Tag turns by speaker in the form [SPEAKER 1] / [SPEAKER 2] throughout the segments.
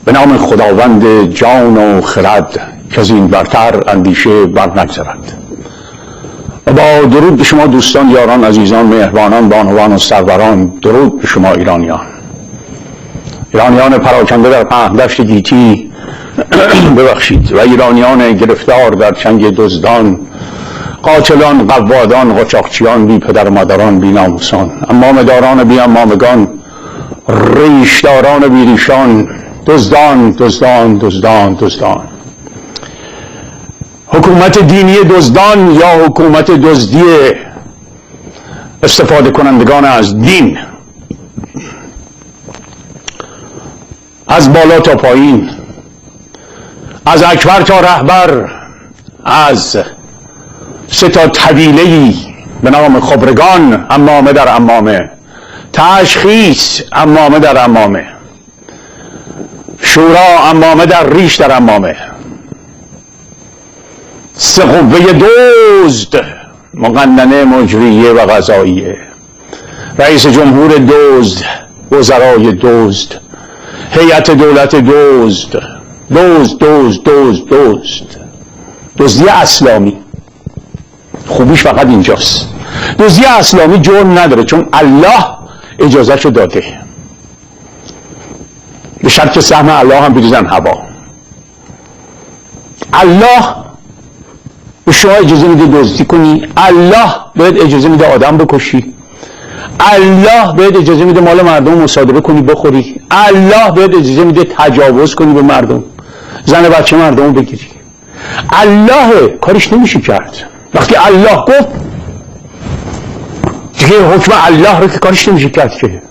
[SPEAKER 1] به نام خداوند جان و خرد که از این برتر اندیشه بر نگذرد. و با درود به شما دوستان، یاران، عزیزان، مهربانان، بانوان و سروران، درود به شما ایرانیان پراکنده در پهندشت گیتی ببخشید، و ایرانیان گرفتار در چنگ دزدان، قاتلان، قوادان، قاچاقچیان، بی پدر و مادران، بی ناموسان، امامداران بی امامگان، ریشداران بی ریشان، دزدان دزدان دزدان دزدان، حکومت دینی دزدان یا حکومت دزدی استفاده کنندگان از دین، از بالا تا پایین، از اکبر تا رهبر، از سه تا طویله‌ای به نام خبرگان، امامه در امامه، تشخیص امامه در امامه، شورا امامه در ریش در امامه، سه قوه دزد، مقننه، مجریه و قضاییه، رئیس جمهور دزد، وزرای دزد، هیئت دولت دزد، دزدی اسلامی. خوبیش فقط اینجاست، دزدی اسلامی جرم نداره چون الله اجازهشو داده، به شرط که سهم الله هم بریزن هوا. الله به شما اجازه میده دزدی کنی، الله بهت اجازه میده آدم بکشی، الله بهت اجازه میده مال مردم مصادره کنی بخوری، الله بهت اجازه میده تجاوز کنی به مردم، زن بچه مردم بگیری. الله کارش نمیشه کرد. وقتی الله گفت دیگه حکم الله رو که کارش نمیشه کرد، که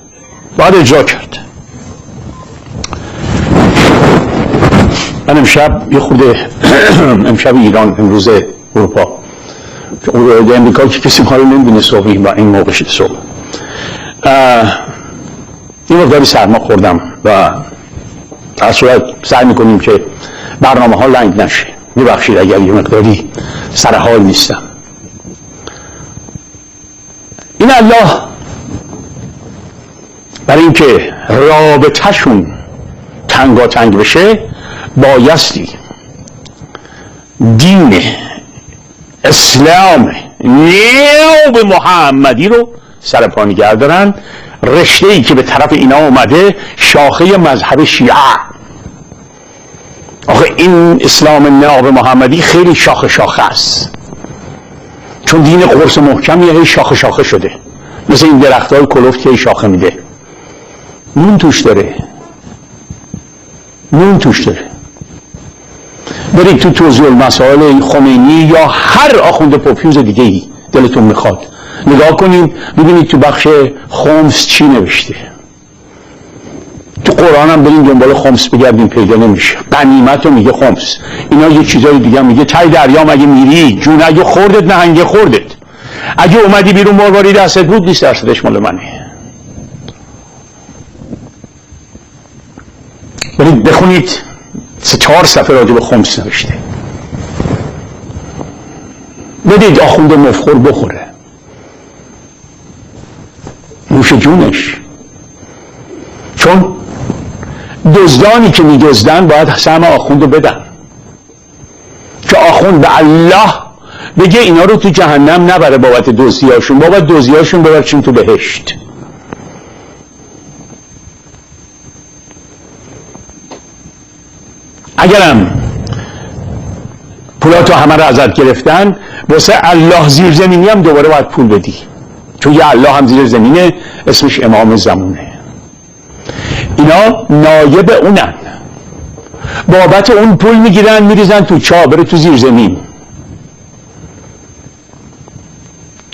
[SPEAKER 1] باید اجرا کرد. من امشب یه خورده امشب ایران، امروز اروپا، امریکا که کسی ما رو نمیدونه صبحی و این موقع شده صبح، این مقداری سرما خوردم و در صورت سعی میکنیم که برنامه ها لنگ نشه. میبخشید اگر یه مقداری سرحال نیستم. این الله برای اینکه رابطه‌شون تنگاتنگ بشه بایستی دین اسلام نیاب محمدی رو سرپا نگه دارن. رشته‌ای که به طرف اینا اومده شاخه مذهب شیعه. آخه این اسلام نیاب محمدی خیلی شاخه است، چون دین قرص محکمیه، هی شاخه شده، مثل این درخت‌های کلفت که شاخه میده، نون توش داره. برید تو توضیح المسائل خمینی یا هر آخوند پوپیوز دیگه ای دلتون میخواد نگاه کنید، ببینید تو بخش خمس چی نوشته. تو قرآن هم برین دنبال خمس بگردین پیدا نمیشه. غنیمت رو میگه خمس، اینا یه چیزای دیگه میگه. تای دریا مگه میری؟ جون اگه خوردت نهنگه خوردت، اگه اومدی بیرون مرواری دستت بود 20% مال منه. برید بخونید 3-4 صفحه راجع به خمس نوشته. بدید آخوند مفخور بخوره، نوش جونش. چون دزدانی که میدزدن باید سهم آخوند رو بدن، که آخوند به الله بگه اینا رو تو جهنم نبره بابت دزدیاشون، بابت دزدیاشون ببرشون تو بهشت. اگرم پولاتو همه رو ازت گرفتن، واسه الله زیرزمینی هم دوباره باید پول بدی، چون یه الله هم زیر زمینه، اسمش امام زمونه. اینا نایب اونن، بابت اون پول میگیرن میریزن تو چاه، بره تو زیر زمین.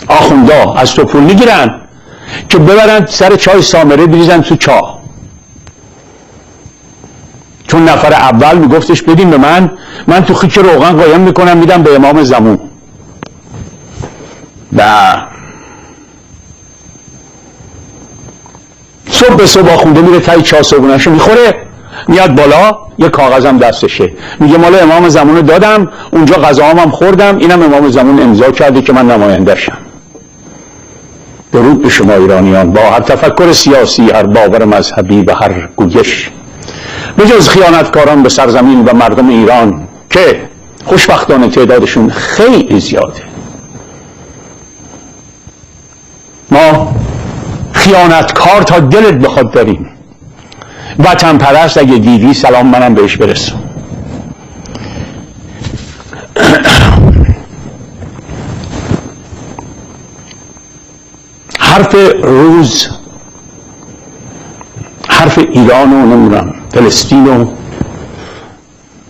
[SPEAKER 1] آخوندا از تو پول میگیرن که ببرن سر چای سامره بریزن تو چاه. چون نفر اول میگفتش بدین به من تو خیک روغن قایم میکنم میدم به امام زمون. و صبح به صبح آخونده میره تای چاه صبحونه‌شو میخوره، میاد بالا، یه کاغذم دستشه، میگه مال امام زمون دادم، اونجا غذاهام خوردم، اینم امام زمون امضا کرده که من نماینده‌شم. درود به شما ایرانیان، با هر تفکر سیاسی، هر باور مذهبی و هر گویش. به جز خیانتکاران به سرزمین و مردم ایران که خوشبختانه تعدادشون خیلی زیاده. ما خیانتکار تا دلت بخواد داریم. وطن پرست اگه دیدی سلام منم بهش برسون. حرف روز حرف ایران و نمیدونم فلسطین و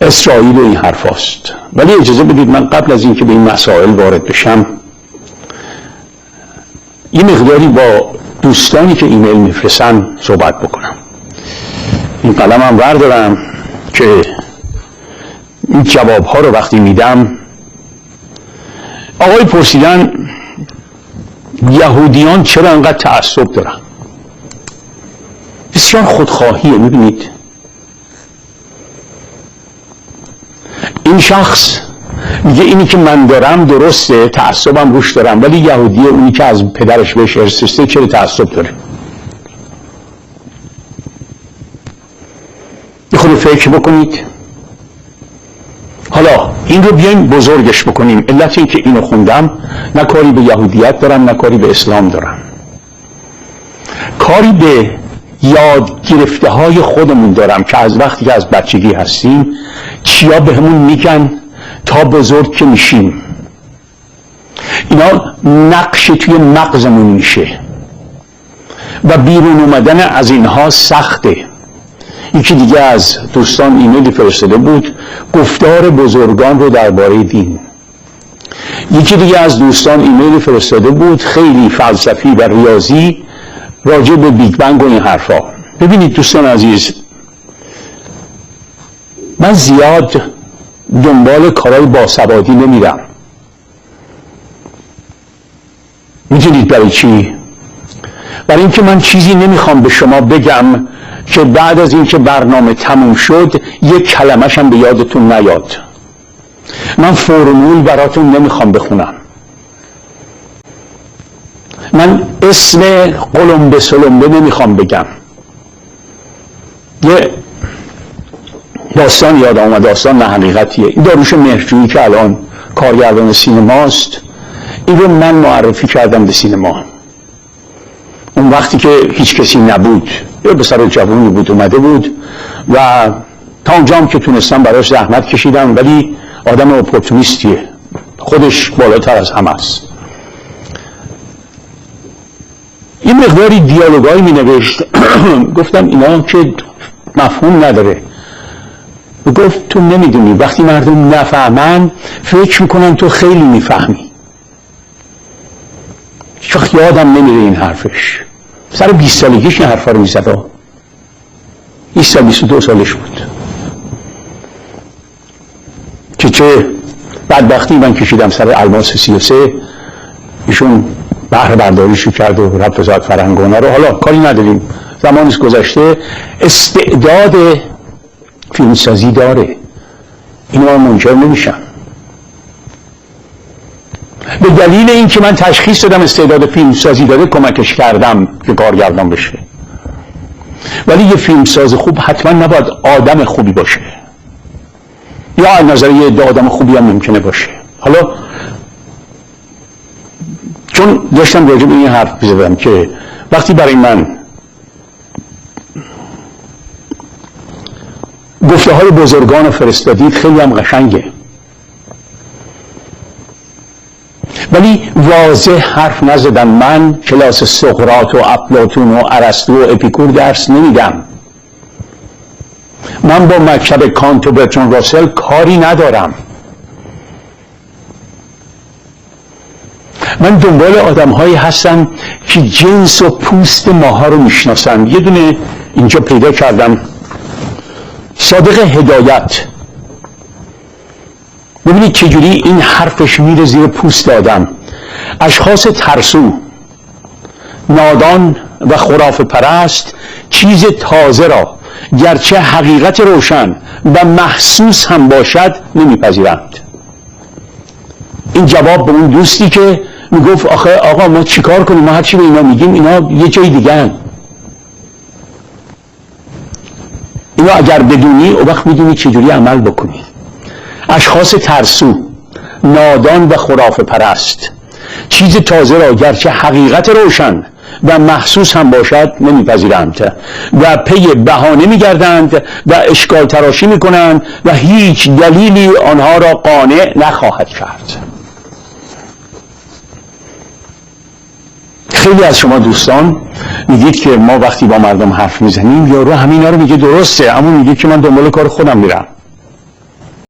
[SPEAKER 1] اسرائیل و این حرف هاست. ولی اجازه بدید من قبل از اینکه به این مسائل وارد بشم یه مقداری با دوستانی که ایمیل میفرستن صحبت بکنم. این قلمم بردارم که این جواب ها رو وقتی میدم. آقای پرسیدن یهودیان چرا انقدر تعصب دارن؟ بسیار خودخواهیه. میبینید این شخص میگه اینی که من دارم درسته، تعصبم روش دارم، ولی یهودیه اونی که از پدرش بهش ارث چرا تعصب داره؟ یه خود فکر بکنید. حالا این رو بیایم بزرگش بکنیم. علت این که اینو خوندم نه کاری به یهودیت دارم نه کاری به اسلام دارم، کاری به یاد گرفته های خودمون دارم که از وقتی که از بچگی هستیم چیا به همون میگن تا بزرگ که میشیم اینا نقش توی مغزمون میشه و بیرون اومدن از اینها سخته. یکی دیگه از دوستان ایمیلی فرستاده بود گفتار بزرگان رو درباره دین. یکی دیگه از دوستان ایمیلی فرستاده بود خیلی فلسفی و ریاضی راجع به بیگ بنگ و این حرفا. ببینید دوستان عزیز، من زیاد دنبال کارهای باسوادی نمیرم. میدونید برای چی؟ برای اینکه من چیزی نمیخوام به شما بگم که بعد از اینکه برنامه تموم شد یک کلمش هم به یادتون نیاد. من فرمول براتون نمیخوام بخونم. من اسم قلمبه سلمبه نمیخوام بگم. یه داستان یاد آمد، داستان نه حقیقتیه. این داروش مهرجویی که الان کارگردان سینماست، این رو من معرفی کردم به سینما. اون وقتی که هیچ کسی نبود، یه پسر جوانی بود اومده بود و تا اونجا هم که تونستم براش زحمت کشیدم، ولی آدم اپورتونیستیه، خودش بالاتر از همه است. یه مقداری دیالوگایی می نوشت گفتم اینا که مفهوم نداره. گفت تو نمیدونی وقتی مردم نفهمن فکر میکنن تو خیلی میفهمی. چخ یادم نمیره این حرفش. سر 20 سالگیش این حرفا رو میزد. 20 سال 22 سالش بود که چه بدبختی من کشیدم سر الماس 33. ایشون بهره برداریشو کرد و رفت وزارت فرهنگ رو. حالا کاری نداریم، زمانش گذشته. استعداد فیلمسازی داره، اینا منجر نمیشن. به دلیل اینکه من تشخیص دادم استعداد فیلمسازی داره کمکش کردم که کارگردان بشه. ولی یه فیلمساز خوب حتما نباید آدم خوبی باشه، یا از نظر یه عده آدم خوبی هم ممکنه باشه. حالا چون داشتم راجع به این حرف می‌زدم که وقتی برای من گفته های بزرگان رو فرستادید خیلی هم قشنگه، ولی واضح حرف نزدم. من کلاس سقراط و افلاطون و ارسطو و اپیکور درس نمیدم. من با مکتب کانت و برتراند راسل کاری ندارم. من دنبال آدم هایی هستم که جنس و پوست ماها رو میشناسن. یه دونه اینجا پیدا کردم، صادق هدایت. ببینید چجوری این حرفش میره زیر پوست آدم. اشخاص ترسو، نادان و خرافه پرست چیز تازه را گرچه حقیقت روشن و محسوس هم باشد نمیپذیرند. این جواب به اون دوستی که میگفت آخه آقا ما چیکار کنیم، ما هرچی به اینا میگیم اینا یه جای دیگه هن. اینو اگر بدونی اون وقت میدونی چجوری عمل بکنی. اشخاص ترسو، نادان و خرافه پرست چیز تازه را گرچه حقیقت روشن و محسوس هم باشد نمیپذیرند و پی بهانه میگردند و اشکال تراشی میکنند و هیچ دلیلی آنها را قانع نخواهد کرد. خیلی از شما دوستان میگید که ما وقتی با مردم حرف میزنیم یارو همینا رو میگه درسته، اما میگه که من دنبال کار خودم میرم.